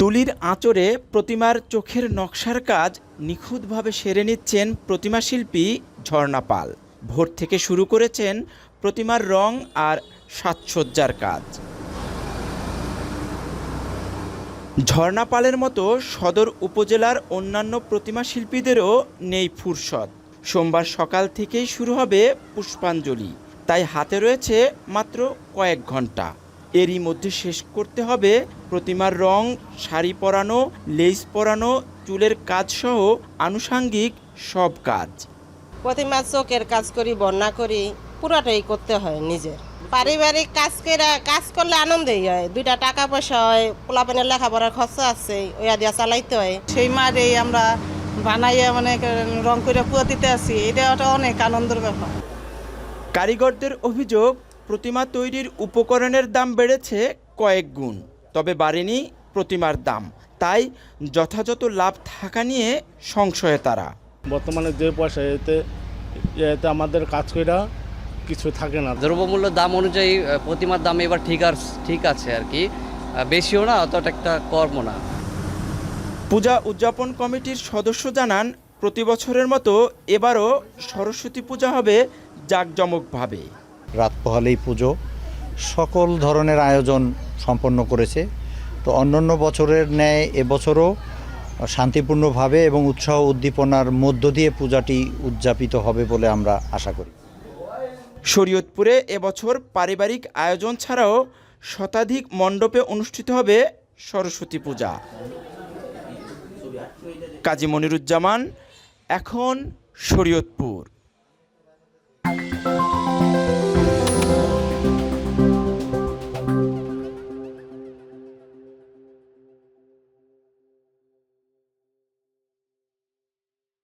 তুলির আঁচড়ে প্রতিমার চোখের নকশার কাজ নিখুঁতভাবে সেরে নিচ্ছেন প্রতিমা শিল্পী ঝর্ণা পাল। ভোর থেকে শুরু করেছেন প্রতিমার রং আর সাজসজ্জার কাজ। ঝর্ণা পালের মতো সদর উপজেলার অন্যান্য প্রতিমা শিল্পীদেরও নেই ফুরসত। সোমবার সকাল থেকেই শুরু হবে পুষ্পাঞ্জলি, তাই হাতে রয়েছে মাত্র কয়েক ঘন্টা। এরই মধ্যে শেষ করতে হবে প্রতিমার রং, শাড়ি পরানো, লেস পরানো, চুলের কাজসহ আনুষাঙ্গিক সব কাজ। প্রতিমার চোখের কাজ করি, বন্যা করি, পুরোটাই করতে হয় নিজের। পারিবারিক কাজ করলে আনন্দই হয়, দুইটা টাকা পয়সা হয়, পোলাপানের লেখাপড়ার খরচা আছে, ওইয়া দিয়া চালাইতে হয়। সেই মারেই আমরা বানাইয়া মানে রং করে পুয়া দিতে আসি, এটা অনেক আনন্দের ব্যাপার। কারিগরদের অভিযোগ, প্রতিমা তৈরির উপকরণের দাম বেড়েছে কয়েক গুণ, তবে বাড়েনি প্রতিমার দাম। তাই যথাযথ লাভ থাকা নিয়ে সংশয়ে তারা। বর্তমানে যে পয়সা এতে আমাদের কাজ কইরা কিছু থাকে না। দ্রব্যমূল্য দাম অনুযায়ী প্রতিমার দাম এবার ঠিক আছে আর কি, বেশিও না অতটা একটা কমও না। পূজা উদযাপন কমিটির সদস্য জানান, প্রতি বছরের মতো এবারও সরস্বতী পূজা হবে জাঁকজমকভাবে। রাত পোহালেই পুজো, সকল ধরনের আয়োজন সম্পন্ন করেছে। তো অন্যান্য বছরের ন্যায় এবছরও শান্তিপূর্ণভাবে এবং উৎসাহ উদ্দীপনার মধ্য দিয়ে পূজাটি উদযাপিত হবে বলে আমরা আশা করি। শরীয়তপুরে এবছর পারিবারিক আয়োজন ছাড়াও শতাধিক মণ্ডপে অনুষ্ঠিত হবে সরস্বতী পূজা। কাজী মনিরুজ্জামান, এখন শরীয়তপুর।